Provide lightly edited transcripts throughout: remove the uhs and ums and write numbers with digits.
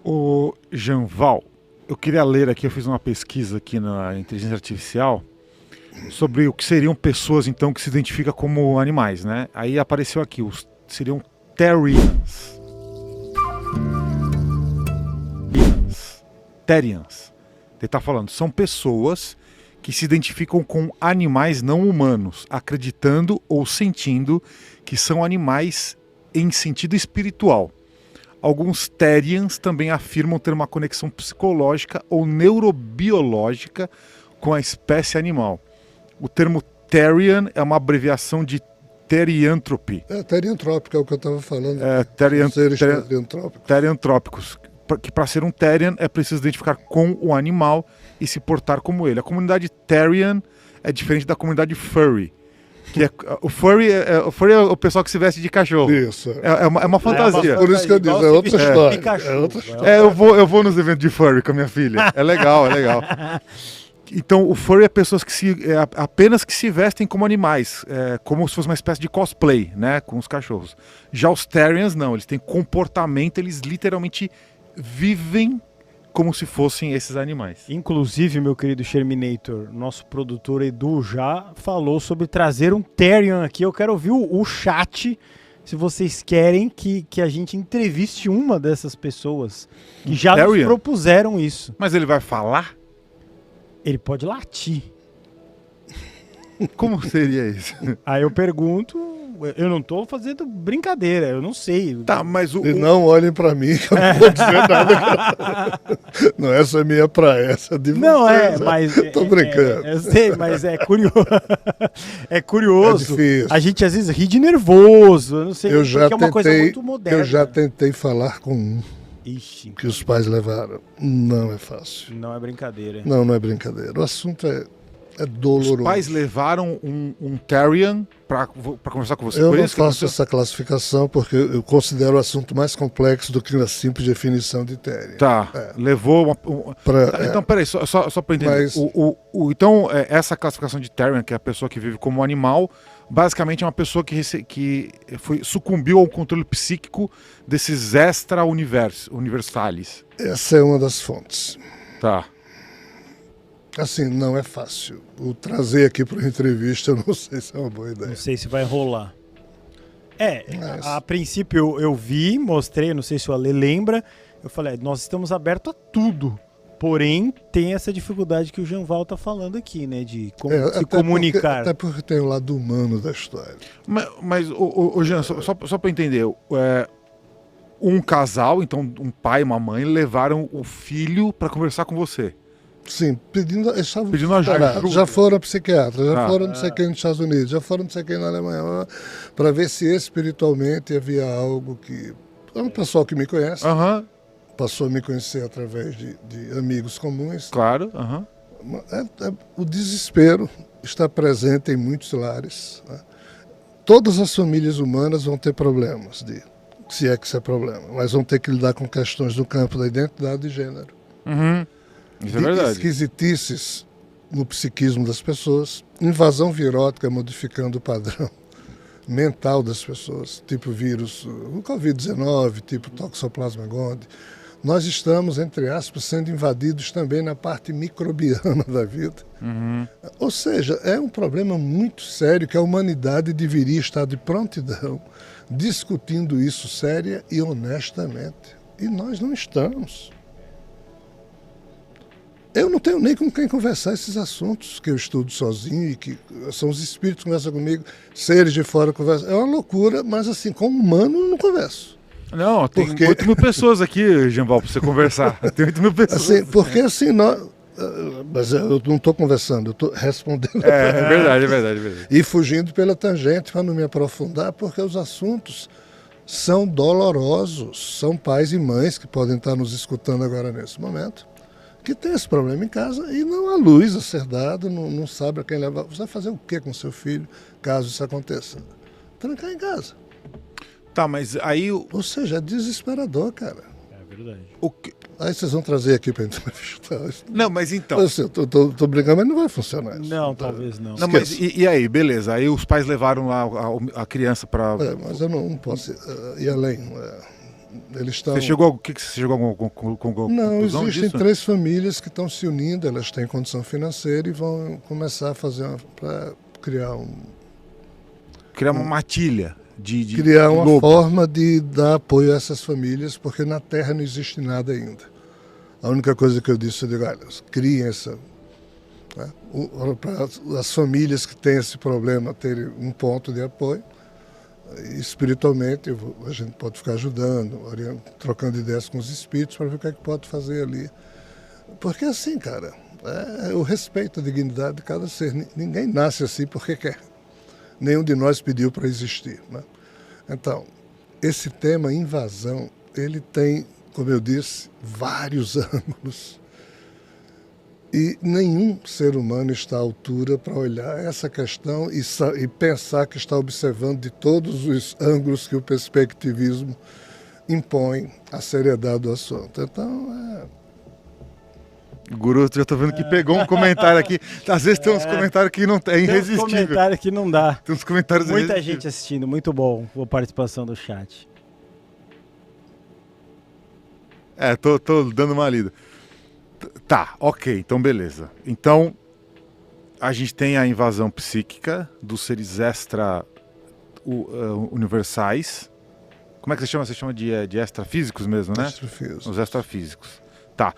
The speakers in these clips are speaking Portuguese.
O Janval, eu queria ler aqui, eu fiz uma pesquisa aqui na inteligência artificial sobre o que seriam pessoas, então, que se identificam como animais, né? Aí apareceu aqui, seriam Therians. Therians. Ele está falando, são pessoas que se identificam com animais não humanos, acreditando ou sentindo que são animais em sentido espiritual. Alguns Therians também afirmam ter uma conexão psicológica ou neurobiológica com a espécie animal. O termo Therian é uma abreviação de Therianthropy. Theriantrópico é o que eu estava falando. Theriantrópicos. Theriantrópicos. Que para ser um Therian é preciso identificar com o animal e se portar como ele. A comunidade Therian é diferente da comunidade Furry. Que o furry é o pessoal que se veste de cachorro. Isso. É uma fantasia. Por isso que eu disse, é outra história. É outra história. Eu vou nos eventos de furry com a minha filha. É legal, é legal. Então, o furry é pessoas que apenas que se vestem como animais, como se fosse uma espécie de cosplay, né, com os cachorros. Já os Therians, não, eles têm comportamento, eles literalmente vivem como se fossem esses animais. Inclusive, meu querido Sherminator, nosso produtor Edu já falou sobre trazer um Therian aqui. Eu quero ouvir o chat, se vocês querem que a gente entreviste uma dessas pessoas que já nos propuseram isso. Mas ele vai falar? Ele pode latir. Como seria isso? Aí eu pergunto, eu não tô fazendo brincadeira, eu não sei. Tá, mas não olhem pra mim, que eu não vou dizer nada. Não, essa é minha praia, essa de vocês. Não, mas... Tô brincando. Eu sei, mas é curioso. É curioso. É difícil. A gente às vezes ri de nervoso, eu não sei, porque é uma coisa muito moderna. Eu já tentei falar com um. Ixi. Que os pais levaram. Não é fácil. Não é brincadeira. Não é brincadeira. O assunto é doloroso. Os pais levaram um Therian para conversar com você? Eu não faço essa classificação porque eu considero o assunto mais complexo do que a simples definição de Therian. Tá, levou Então, peraí, só para entender. Mas... Então, essa classificação de Therian, que é a pessoa que vive como animal, basicamente é uma pessoa que sucumbiu ao controle psíquico desses extra-universales. Essa é uma das fontes. Tá. Assim, não é fácil. O trazer aqui para uma entrevista, eu não sei se é uma boa ideia. Não sei se vai rolar. A princípio eu vi, mostrei, não sei se o Ale lembra, eu falei, nós estamos abertos a tudo. Porém, tem essa dificuldade que o Janval tá falando aqui, né? De se comunicar. Até porque tem o lado humano da história. Mas Jean, só para entender, um casal, então um pai e uma mãe, levaram o filho para conversar com você. Sim, pedindo ajuda. Já foram a psiquiatra, já foram não sei quem nos Estados Unidos, já foram não sei quem na Alemanha, para ver se espiritualmente havia algo que... É um pessoal que me conhece, passou a me conhecer através de amigos comuns. Claro. O desespero está presente em muitos lares. Né? Todas as famílias humanas vão ter problemas, se é que isso é problema, mas vão ter que lidar com questões do campo da identidade de gênero. Isso é verdade. Esquisitices no psiquismo das pessoas, invasão virótica modificando o padrão mental das pessoas, tipo vírus, o Covid-19, tipo Toxoplasma gondii. Nós estamos, entre aspas, sendo invadidos também na parte microbiana da vida. Ou seja, é um problema muito sério que a humanidade deveria estar de prontidão discutindo isso séria e honestamente. E nós não estamos. Eu não tenho nem com quem conversar esses assuntos que eu estudo sozinho e que são os espíritos que conversam comigo, seres de fora conversam. É uma loucura, mas assim, com humano eu não converso. Não, tem 8 mil pessoas aqui, Janval, para você conversar. Tem 8 mil pessoas. Assim, porque assim, mas eu não estou conversando, eu estou respondendo. É verdade. E fugindo pela tangente para não me aprofundar, porque os assuntos são dolorosos. São pais e mães que podem estar nos escutando agora nesse momento, que tem esse problema em casa e não há luz a ser dada, não sabe a quem levar. Você vai fazer o que com seu filho, caso isso aconteça? Trancar em casa. Tá, mas aí... Ou seja, é desesperador, cara. É verdade. Aí vocês vão trazer aqui para entrevistar. Não, mas então... Eu tô brincando, mas não vai funcionar isso. Não, talvez não. Não, mas e aí, beleza. Aí os pais levaram lá a criança para... Mas eu não posso ir além. Eles estão... Você chegou, que você chegou a alguma conclusão Não, existem disso? 3 famílias que estão se unindo, elas têm condição financeira e vão começar a fazer para criar Criar uma matilha de criar uma lobo. forma de dar apoio a essas famílias, porque na Terra não existe nada ainda. A única coisa que eu disse, eu digo, olha, criem essa... Né, para as famílias que têm esse problema terem um ponto de apoio. Espiritualmente, a gente pode ficar ajudando, trocando ideias com os espíritos para ver o que é que pode fazer ali. Porque assim, cara, é o respeito à dignidade de cada ser. Ninguém nasce assim porque quer. Nenhum de nós pediu para existir. Né? Então, esse tema invasão, ele tem, como eu disse, vários ângulos. E nenhum ser humano está à altura para olhar essa questão e pensar que está observando de todos os ângulos que o perspectivismo impõe a seriedade do assunto. Então, Guru, já tô vendo que pegou um comentário aqui. Às vezes tem uns comentários que não é Tem irresistível. um comentário que não dá. Tem uns comentários Muita irresistíveis. gente assistindo, muito bom a participação do chat. Tô dando uma lida. Tá, ok, então beleza. Então, a gente tem a invasão psíquica dos seres extra universais. Como é que você chama? Você chama de extrafísicos mesmo, né? Extrafísicos. Os extrafísicos. Tá.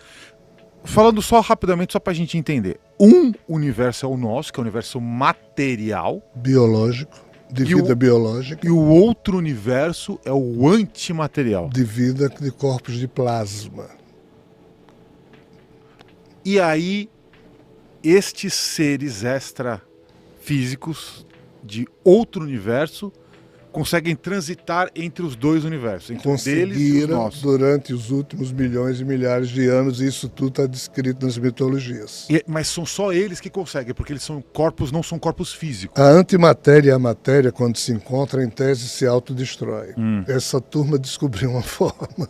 Falando só rapidamente, só pra gente entender. Um universo é o nosso, que é o universo material. Biológico, de E vida biológica, E o outro universo é o antimaterial. de vida de corpos de plasma. E aí, estes seres extrafísicos de outro universo conseguem transitar entre os dois universos, entre o deles e os Conseguiram nossos. durante os últimos milhões e milhares de anos, e isso tudo está descrito nas mitologias. Mas são só eles que conseguem, porque eles são corpos, não são corpos físicos. A antimatéria e a matéria, quando se encontram, em tese se autodestrói. Essa turma descobriu uma forma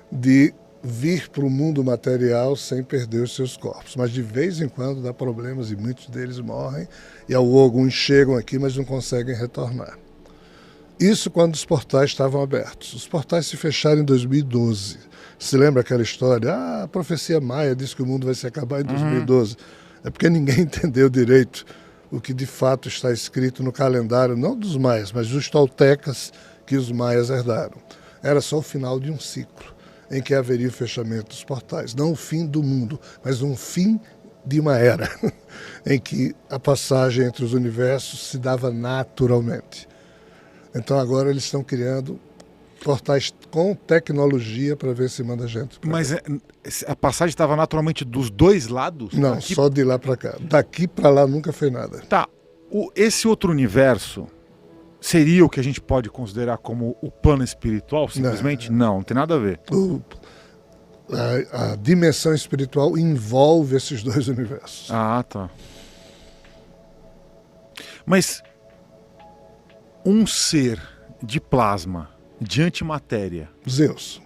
de vir para o mundo material sem perder os seus corpos. Mas de vez em quando dá problemas e muitos deles morrem, e alguns chegam aqui, mas não conseguem retornar. Isso quando os portais estavam abertos. Os portais se fecharam em 2012. Se lembra aquela história? A profecia maia diz que o mundo vai se acabar em 2012. É porque ninguém entendeu direito o que de fato está escrito no calendário, não dos maias, mas dos toltecas que os maias herdaram. Era só o final de um ciclo em que haveria o fechamento dos portais. Não o fim do mundo, mas um fim de uma era em que a passagem entre os universos se dava naturalmente. Então agora eles estão criando portais com tecnologia para ver se manda gente. Mas a passagem estava naturalmente dos dois lados? Não, Aqui... só de lá para cá. Daqui para lá nunca foi nada. Tá. Esse outro universo seria o que a gente pode considerar como o plano espiritual, simplesmente? Não tem nada a ver. A dimensão espiritual envolve esses dois universos. Ah, tá. Mas um ser de plasma, de antimatéria... Zeus.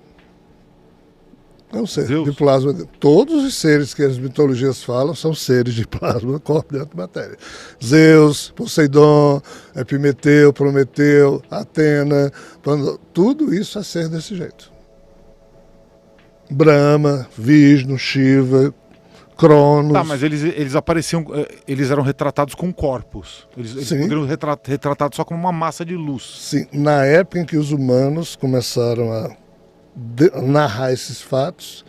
É um ser Zeus? de plasma. Todos os seres que as mitologias falam são seres de plasma, corpo de antimatéria. Zeus, Poseidon, Epimeteu, Prometeu, Atena, tudo isso é ser desse jeito. Brahma, Vishnu, Shiva, Cronos. Tá, mas eles apareciam, eles eram retratados com corpos. Eles poderiam retratados só como uma massa de luz. Sim, na época em que os humanos começaram a narrar esses fatos,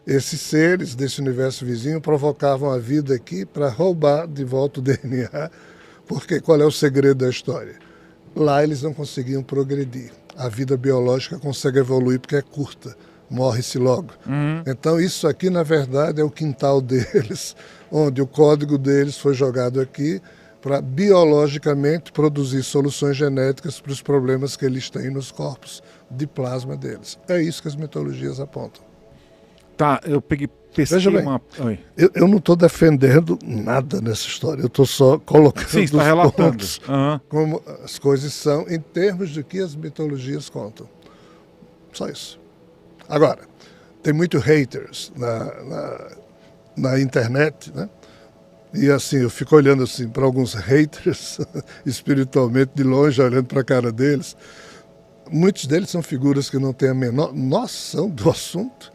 esses seres desse universo vizinho provocavam a vida aqui para roubar de volta o DNA. Porque qual é o segredo da história? Lá eles não conseguiam progredir. A vida biológica consegue evoluir porque é curta. Morre-se logo. Então isso aqui, na verdade, é o quintal deles, onde o código deles foi jogado aqui para biologicamente produzir soluções genéticas para os problemas que eles têm nos corpos de plasma deles. É isso que as mitologias apontam. Tá, eu pesquei Veja bem, uma... Oi. Eu não estou defendendo nada nessa história, eu estou só colocando Sim, está os relatando. pontos Aham. como as coisas são em termos do que as mitologias contam. Só isso. Agora, tem muito haters na internet, né? E assim, eu fico olhando assim para alguns haters espiritualmente de longe, olhando para a cara deles. muitos deles são figuras que não têm a menor noção do assunto,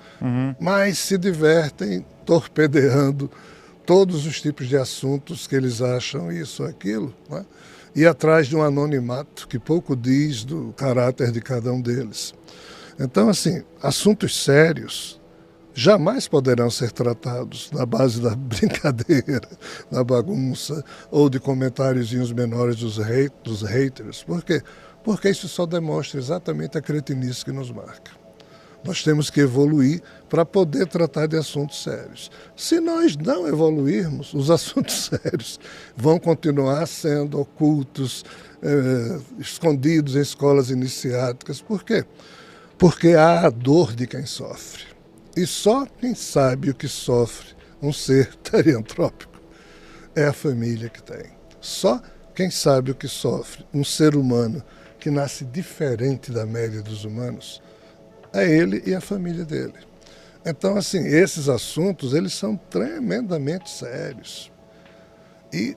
mas se divertem torpedeando todos os tipos de assuntos que eles acham isso ou aquilo, né? E atrás de um anonimato que pouco diz do caráter de cada um deles. Então, assim, assuntos sérios jamais poderão ser tratados na base da brincadeira, da bagunça ou de comentáriozinhos menores dos haters. Por quê? Porque isso só demonstra exatamente a cretinice que nos marca. Nós temos que evoluir para poder tratar de assuntos sérios. Se nós não evoluirmos, os assuntos sérios vão continuar sendo ocultos, escondidos em escolas iniciáticas. Por quê? Porque há a dor de quem sofre. E só quem sabe o que sofre um ser teriantrópico é a família que tem. Só quem sabe o que sofre um ser humano que nasce diferente da média dos humanos é ele e a família dele. Então, assim, esses assuntos, eles são tremendamente sérios. E,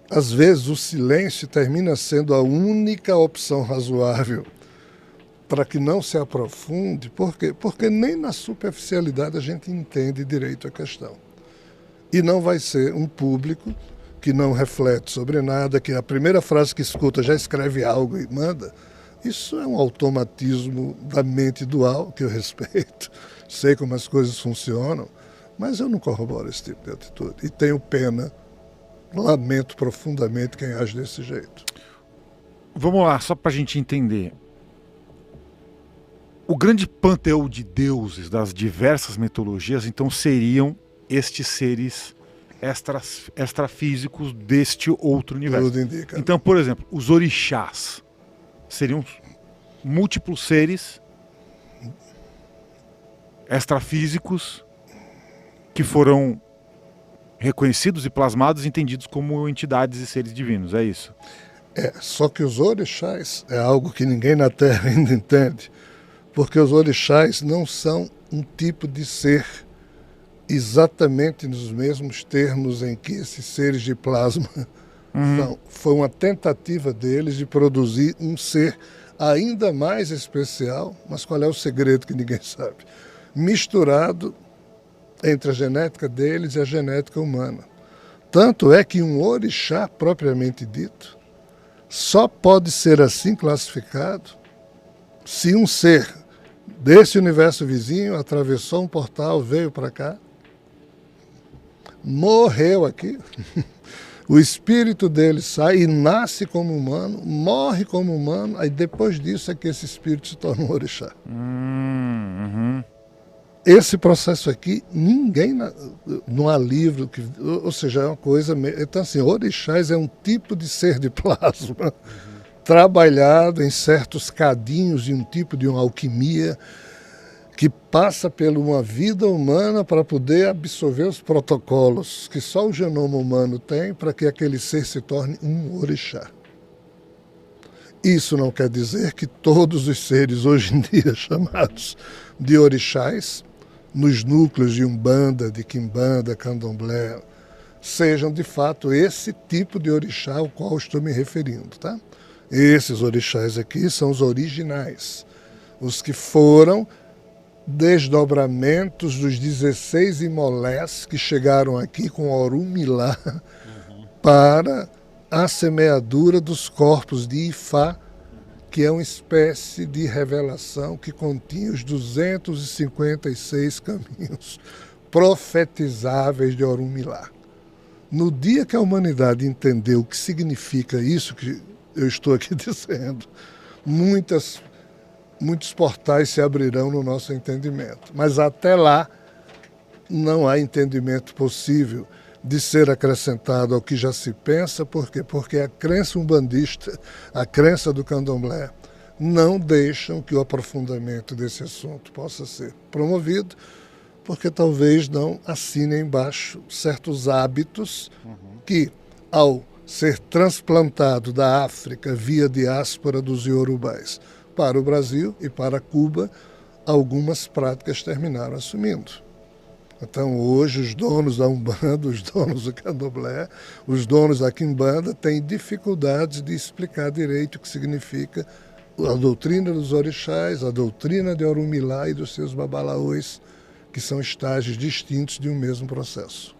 às vezes, o silêncio termina sendo a única opção razoável para que não se aprofunde. Por quê? Porque nem na superficialidade a gente entende direito a questão. E não vai ser um público que não reflete sobre nada, que a primeira frase que escuta já escreve algo e manda. Isso é um automatismo da mente dual, que eu respeito, sei como as coisas funcionam, mas eu não corroboro esse tipo de atitude. E tenho pena, lamento profundamente quem age desse jeito. Vamos lá, só para a gente entender. O grande panteão de deuses das diversas mitologias, então, seriam estes seres extrafísicos deste outro universo. Tudo indica. Então, por exemplo, os orixás seriam múltiplos seres extrafísicos que foram reconhecidos e plasmados e entendidos como entidades e seres divinos, é isso? Só que os orixás é algo que ninguém na Terra ainda entende, porque os orixás não são um tipo de ser exatamente nos mesmos termos em que esses seres de plasma são. Foi uma tentativa deles de produzir um ser ainda mais especial, mas qual é o segredo que ninguém sabe? Misturado entre a genética deles e a genética humana. Tanto é que um orixá propriamente dito só pode ser assim classificado se um ser desse universo vizinho atravessou um portal, veio para cá, morreu aqui, o espírito dele sai e nasce como humano, morre como humano, aí depois disso é que esse espírito se torna um orixá. Esse processo aqui, ninguém, não há livro, ou seja, é uma coisa... Então, assim, orixás é um tipo de ser de plasma, trabalhado em certos cadinhos de um tipo de uma alquimia, que passa por uma vida humana para poder absorver os protocolos que só o genoma humano tem para que aquele ser se torne um orixá. Isso não quer dizer que todos os seres hoje em dia chamados de orixás, nos núcleos de Umbanda, de Quimbanda, Candomblé, sejam de fato esse tipo de orixá ao qual estou me referindo, tá? Esses orixás aqui são os originais, os que foram desdobramentos dos 16 imolés que chegaram aqui com Orunmilá para a semeadura dos corpos de Ifá, que é uma espécie de revelação que continha os 256 caminhos profetizáveis de Orunmilá. No dia que a humanidade entendeu o que significa isso que eu estou aqui dizendo, muitos portais se abrirão no nosso entendimento. Mas até lá não há entendimento possível de ser acrescentado ao que já se pensa. Por quê? Porque a crença umbandista, a crença do candomblé, não deixam que o aprofundamento desse assunto possa ser promovido, porque talvez não assinem embaixo certos hábitos que, ao ser transplantado da África via diáspora dos iorubás para o Brasil e para Cuba, algumas práticas terminaram assumindo. Então, hoje, os donos da Umbanda, os donos do Candomblé, os donos da Quimbanda têm dificuldades de explicar direito o que significa a doutrina dos orixás, a doutrina de Orunmilá e dos seus babalaôs, que são estágios distintos de um mesmo processo.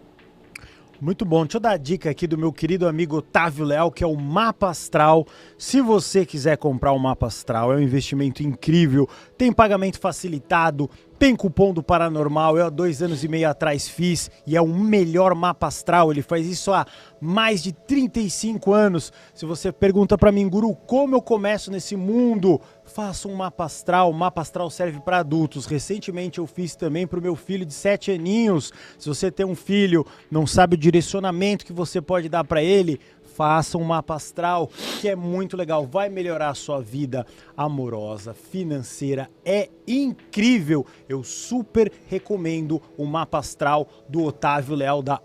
Muito bom. Deixa eu dar a dica aqui do meu querido amigo Otávio Leal, que é o Mapa Astral. Se você quiser comprar um Mapa Astral, é um investimento incrível. Tem pagamento facilitado, tem cupom do Paranormal. Eu há 2 anos e meio atrás fiz e é o melhor Mapa Astral. Ele faz isso há mais de 35 anos. Se você pergunta para mim, Guru, como eu começo nesse mundo? Faça um Mapa Astral. O Mapa Astral serve para adultos. Recentemente eu fiz também para o meu filho de 7 aninhos. Se você tem um filho, não sabe o direcionamento que você pode dar para ele, faça um Mapa Astral, que é muito legal. Vai melhorar a sua vida amorosa, financeira. É incrível. Eu super recomendo o Mapa Astral do Otávio Leal da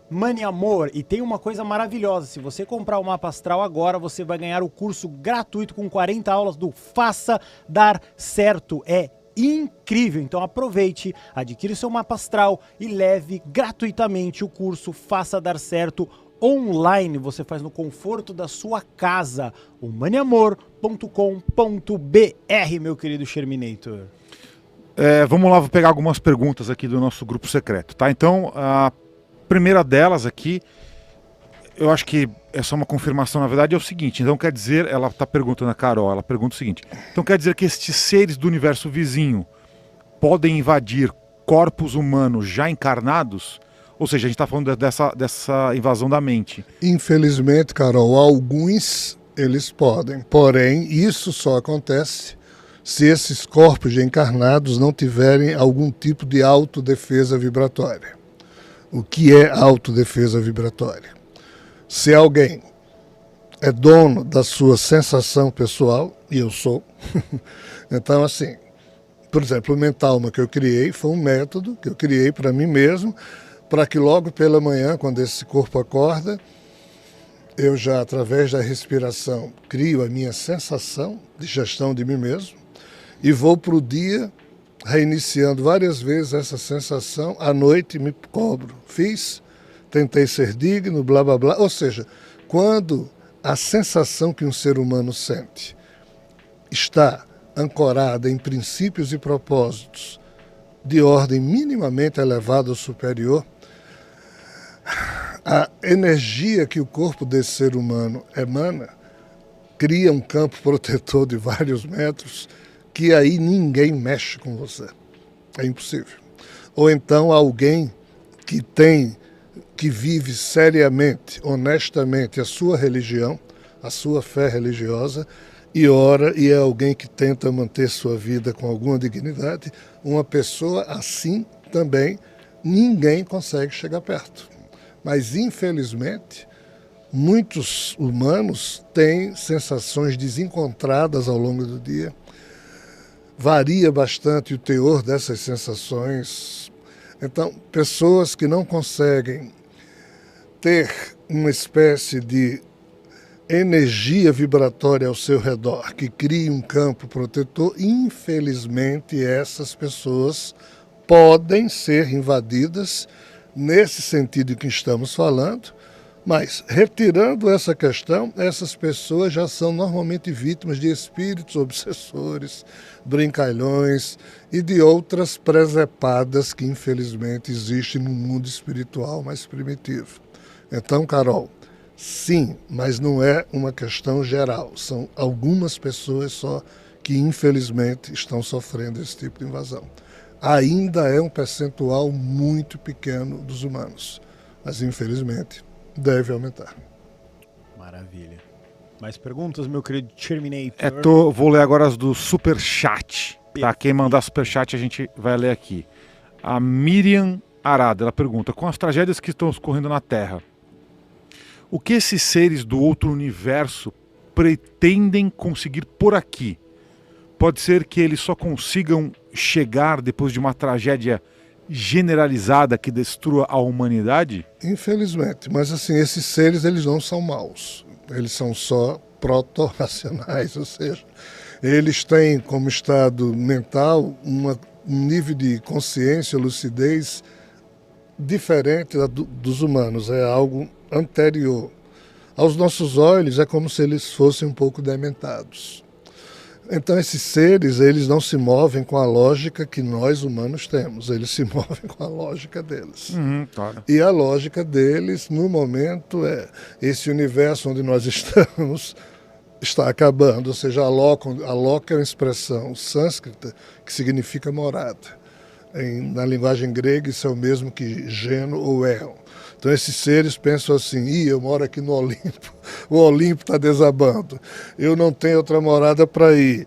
Mani Amor. E tem uma coisa maravilhosa, se você comprar o Mapa Astral agora, você vai ganhar o curso gratuito com 40 aulas do Faça Dar Certo. É incrível, então aproveite, adquira o seu Mapa Astral e leve gratuitamente o curso Faça Dar Certo online. Você faz no conforto da sua casa, o maniamor.com.br, meu querido Sherminator. Vamos lá, vou pegar algumas perguntas aqui do nosso grupo secreto, tá? Então, a primeira delas aqui, eu acho que é só uma confirmação, na verdade, é o seguinte. Então quer dizer, ela está perguntando a Carol, ela pergunta o seguinte: então quer dizer que estes seres do universo vizinho podem invadir corpos humanos já encarnados? Ou seja, a gente está falando dessa invasão da mente. Infelizmente, Carol, alguns eles podem, porém isso só acontece se esses corpos já encarnados não tiverem algum tipo de autodefesa vibratória. O que é autodefesa vibratória? Se alguém é dono da sua sensação pessoal, e eu sou, então assim, por exemplo, o Mentalma que eu criei foi um método que eu criei para mim mesmo, para que logo pela manhã, quando esse corpo acorda, eu já, através da respiração, crio a minha sensação de gestão de mim mesmo e vou para o dia reiniciando várias vezes essa sensação. À noite me cobro. Fiz, tentei ser digno, blá, blá, blá. Ou seja, quando a sensação que um ser humano sente está ancorada em princípios e propósitos de ordem minimamente elevada ou superior, a energia que o corpo desse ser humano emana cria um campo protetor de vários metros que aí ninguém mexe com você. É impossível. Ou então alguém que vive seriamente, honestamente a sua religião, a sua fé religiosa, e ora, e é alguém que tenta manter sua vida com alguma dignidade, uma pessoa assim também ninguém consegue chegar perto. Mas, infelizmente, muitos humanos têm sensações desencontradas ao longo do dia. Varia bastante o teor dessas sensações. Então, pessoas que não conseguem ter uma espécie de energia vibratória ao seu redor, que crie um campo protetor, infelizmente essas pessoas podem ser invadidas nesse sentido que estamos falando, mas retirando essa questão, essas pessoas já são normalmente vítimas de espíritos obsessores, brincalhões e de outras presepadas que infelizmente existem no mundo espiritual mais primitivo. Então, Carol, sim, mas não é uma questão geral. São algumas pessoas só que, infelizmente, estão sofrendo esse tipo de invasão. Ainda é um percentual muito pequeno dos humanos, mas, infelizmente, deve aumentar. Maravilha. Mais perguntas, meu querido Terminator? Vou ler agora as do Superchat. Tá? Quem mandar Superchat a gente vai ler aqui. A Miriam Arada, ela pergunta: com as tragédias que estão ocorrendo na Terra, o que esses seres do outro universo pretendem conseguir por aqui? Pode ser que eles só consigam chegar depois de uma tragédia generalizada que destrua a humanidade? Infelizmente, mas assim, esses seres eles não são maus. Eles são só proto-racionais, ou seja, eles têm como estado mental um nível de consciência, lucidez diferente dos humanos, é algo anterior. Aos nossos olhos é como se eles fossem um pouco dementados. Então esses seres, eles não se movem com a lógica que nós humanos temos, eles se movem com a lógica deles. Claro. E a lógica deles, no momento, é esse universo onde nós estamos está acabando, ou seja, Aloka é uma expressão sânscrita que significa morada. Na linguagem grega isso é o mesmo que geno ou éon. Então esses seres pensam assim, eu moro aqui no Olimpo, o Olimpo está desabando, eu não tenho outra morada para ir.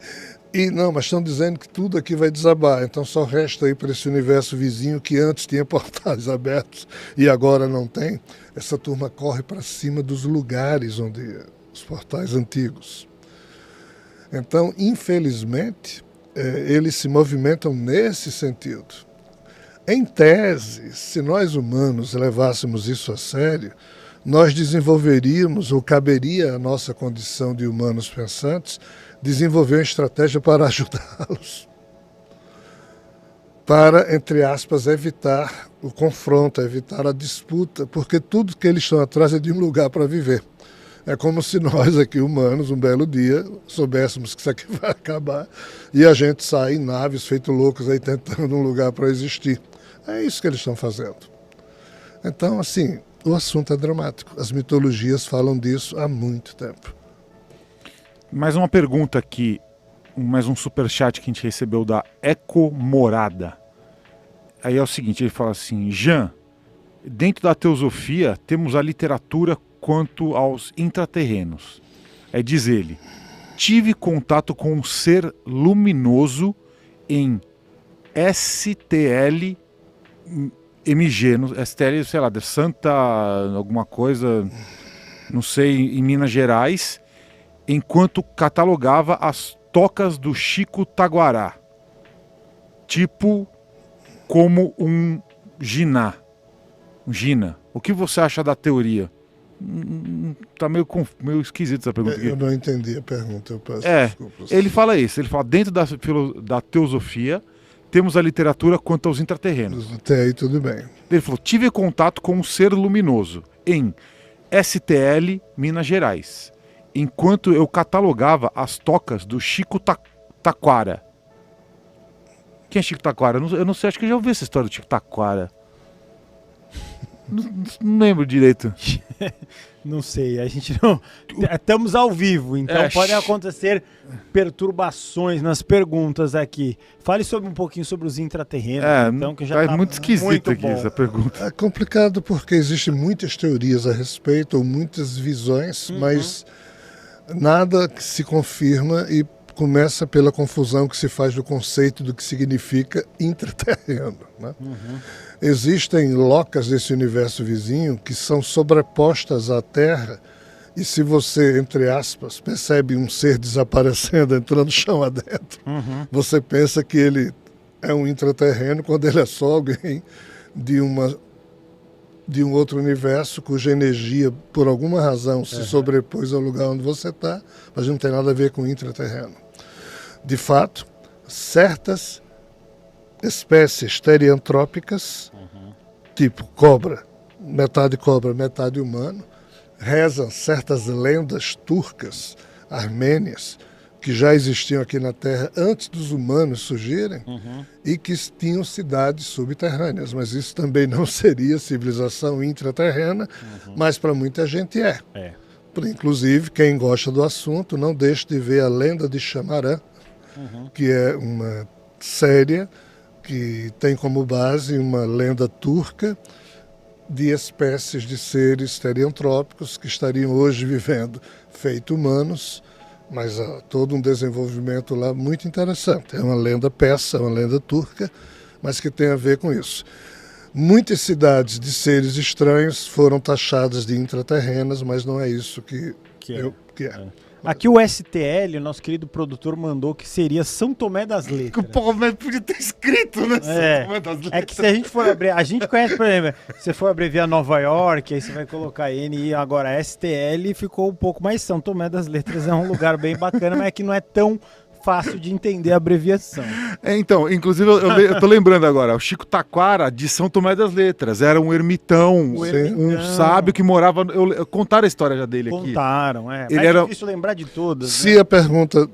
E não, mas estão dizendo que tudo aqui vai desabar, então só resta ir para esse universo vizinho que antes tinha portais abertos e agora não tem. Essa turma corre para cima dos lugares onde os portais antigos. Então, infelizmente, eles se movimentam nesse sentido. Em tese, se nós humanos levássemos isso a sério, nós desenvolveríamos, ou caberia à nossa condição de humanos pensantes, desenvolver uma estratégia para ajudá-los. Para, entre aspas, evitar o confronto, evitar a disputa, porque tudo que eles estão atrás é de um lugar para viver. É como se nós aqui, humanos, um belo dia, soubéssemos que isso aqui vai acabar e a gente sai em naves feito loucos aí tentando um lugar para existir. É isso que eles estão fazendo. Então, assim, o assunto é dramático. As mitologias falam disso há muito tempo. Mais uma pergunta aqui, mais um superchat que a gente recebeu da Eco Morada. Aí é o seguinte, ele fala assim, Jean, dentro da teosofia temos a literatura quanto aos intraterrenos. Aí diz ele, tive contato com um ser luminoso em STL MG, STL, sei lá, de Santa alguma coisa, não sei, em Minas Gerais, enquanto catalogava as tocas do Chico Taguará, tipo como um Gina. O que você acha da teoria? Tá meio esquisito essa pergunta aqui. Eu não entendi a pergunta, eu peço desculpas. Ele fala isso, ele fala, dentro da teosofia, temos a literatura quanto aos intraterrenos. Até aí tudo bem. Ele falou, tive contato com um ser luminoso em STL, Minas Gerais, enquanto eu catalogava as tocas do Chico Taquara. Quem é Chico Taquara? Eu não sei, acho que eu já ouvi essa história do Chico Taquara. Não lembro direito. Não sei, a gente não... Estamos ao vivo, então podem acontecer perturbações nas perguntas aqui. Fale um pouquinho sobre os intraterrenos. Então, que já tá muito esquisito muito aqui bom. essa pergunta. É complicado porque existem muitas teorias a respeito, ou muitas visões, mas nada que se confirma e começa pela confusão que se faz do conceito do que significa intraterreno, né? Existem locas desse universo vizinho que são sobrepostas à Terra e se você, entre aspas, percebe um ser desaparecendo, entrando chão adentro, você pensa que ele é um intraterreno quando ele é só alguém de um outro universo cuja energia, por alguma razão, se sobrepôs ao lugar onde você está, mas não tem nada a ver com intraterreno. De fato, certas espécies teriantrópicas, tipo cobra, metade humano, rezam certas lendas turcas, armênias, que já existiam aqui na Terra antes dos humanos surgirem e que tinham cidades subterrâneas, mas isso também não seria civilização intraterrena, mas para muita gente é. Inclusive, quem gosta do assunto, não deixe de ver a lenda de Xamarã, que é uma série que tem como base uma lenda turca de espécies de seres teriantrópicos que estariam hoje vivendo feito humanos, mas há todo um desenvolvimento lá muito interessante. É uma lenda persa, uma lenda turca, mas que tem a ver com isso. Muitas cidades de seres estranhos foram taxadas de intraterrenas, mas não é isso que é. Aqui o STL, o nosso querido produtor, mandou que seria São Tomé das Letras. Mas podia ter escrito, né? São Tomé das Letras. É que se a gente for abreviar, a gente conhece, por exemplo, se você for abreviar Nova York, aí você vai colocar NI, agora STL ficou um pouco mais São Tomé das Letras, é um lugar bem bacana, mas é que não é tão fácil de entender a abreviação. Então, inclusive eu tô lembrando agora, o Chico Taquara de São Tomé das Letras, era um ermitão, um sábio que morava, contaram a história já dele aqui. Contaram, Ele mas era... é difícil lembrar de todas. Se a pergunta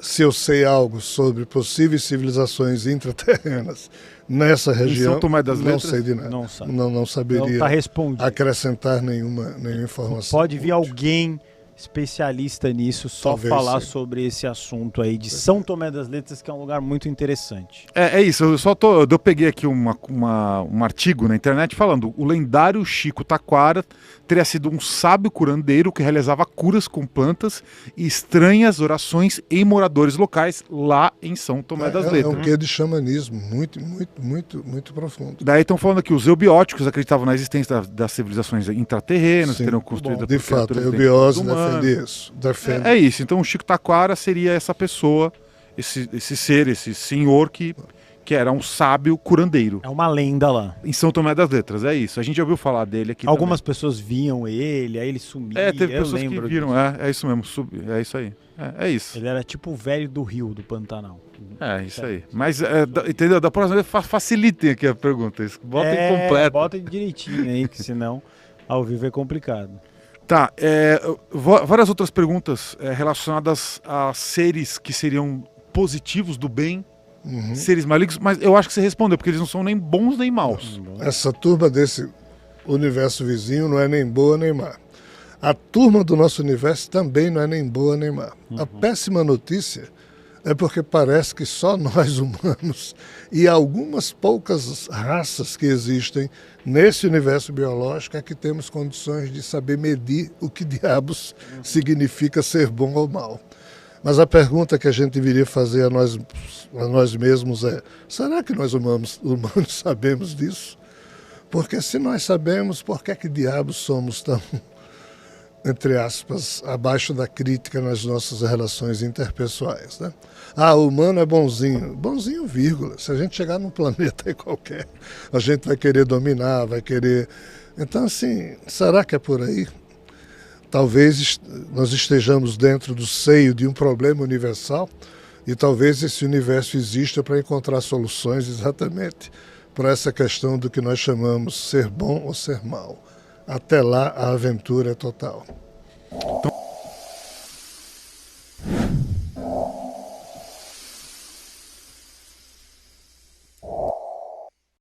se eu sei algo sobre possíveis civilizações intraterrenas nessa região, São Tomé das não Letras? sei de nada. Não sabe. Não saberia Não tá respondido. acrescentar nenhuma informação. Pode vir alguém especialista nisso só Talvez, falar sim. sobre esse assunto aí de São Tomé das Letras, que é um lugar muito interessante. É isso, eu peguei aqui um artigo na internet falando: o lendário Chico Taquara teria sido um sábio curandeiro que realizava curas com plantas e estranhas orações em moradores locais lá em São Tomé das É Letras. um quê de xamanismo muito profundo. Daí estão falando que os eubióticos acreditavam na existência das civilizações intraterrenas, que Sim. teriam construído De fato, a eubiose defende isso. Defende. É isso, então o Chico Taquara seria essa pessoa, esse ser, esse senhor que era um sábio curandeiro. É uma lenda lá. Em São Tomé das Letras, é isso. A gente já ouviu falar dele aqui Algumas também. pessoas viam ele, aí ele sumia. Teve eu pessoas que lembro viram, disso. é isso mesmo, é isso aí. É isso. Ele era tipo o velho do Rio, do Pantanal. É isso aí. Mas, entendeu? Da próxima vez facilitem aqui a pergunta. Botem completo. Bota direitinho aí, que senão ao vivo é complicado. Tá, várias outras perguntas relacionadas a seres que seriam positivos do bem, seres malignos, mas eu acho que você respondeu, porque eles não são nem bons nem maus. Essa turma desse universo vizinho não é nem boa nem má. A turma do nosso universo também não é nem boa nem má. A péssima notícia é porque parece que só nós humanos e algumas poucas raças que existem nesse universo biológico é que temos condições de saber medir o que diabos significa ser bom ou mal. Mas a pergunta que a gente deveria fazer a nós mesmos é: será que nós humanos sabemos disso? Porque se nós sabemos, por que é que diabos somos tão, entre aspas, abaixo da crítica nas nossas relações interpessoais, né? O humano é bonzinho. Bonzinho, vírgula. Se a gente chegar num planeta aí qualquer, a gente vai querer dominar, vai querer... Então, assim, será que é por aí? Talvez nós estejamos dentro do seio de um problema universal e talvez esse universo exista para encontrar soluções exatamente para essa questão do que nós chamamos ser bom ou ser mal. Até lá, a aventura é total. Então,